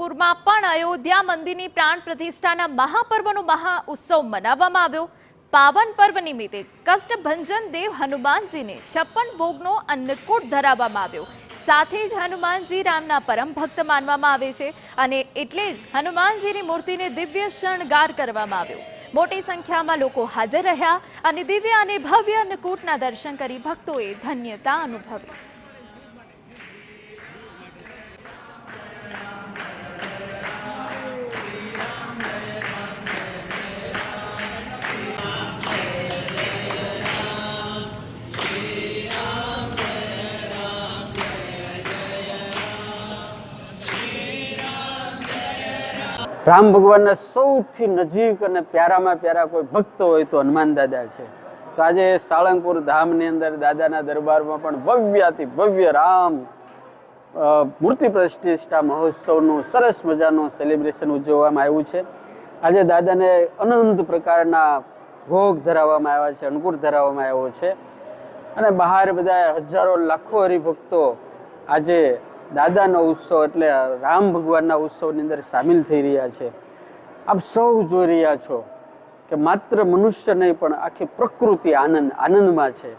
જોધપુરમાં પણ અયોધ્યા મંદિરની પ્રાણ પ્રતિષ્ઠાના મહાપર્વનો મહા ઉત્સવ મનાવવામાં આવ્યો। પાવન પર્વ નિમિત્તે કષ્ટભંજન દેવ હનુમાનજીને 56 ભોગનો અન્નકૂટ ધરાવવામાં આવ્યો। સાથે જ હનુમાનજી રામના પરમ ભક્ત માનવામાં આવે છે અને એટલે જ હનુમાનજીની મૂર્તિને દિવ્ય શણગાર કરવામાં આવ્યો। મોટી સંખ્યામાં લોકો હાજર રહ્યા અને દિવ્ય અને ભવ્ય અન્નકૂટના દર્શન કરી ભક્તોએ ધન્યતા અનુભવી। રામ ભગવાનના સૌથી નજીક અને પ્યારામાં પ્યારા કોઈ ભક્ત હોય તો હનુમાન દાદા છે। તો આજે સાળંગપુર ધામની અંદર દાદાના દરબારમાં પણ ભવ્યાતિ ભવ્ય રામ મૂર્તિ પ્રતિષ્ઠા મહોત્સવનું સરસ મજાનું સેલિબ્રેશન ઉજવવામાં આવ્યું છે। આજે દાદાને અનંત પ્રકારના ભોગ ધરાવવામાં આવ્યા છે, અન્નકૂટ ધરાવવામાં આવ્યો છે અને બહાર બધા હજારો લાખો હરિભક્તો આજે દાદાનો ઉત્સવ એટલે રામ ભગવાનના ઉત્સવની અંદર સામેલ થઈ રહ્યા છે। આપ સૌ જોઈ રહ્યા છો કે માત્ર મનુષ્ય નહીં પણ આખી પ્રકૃતિ આનંદમાં છે।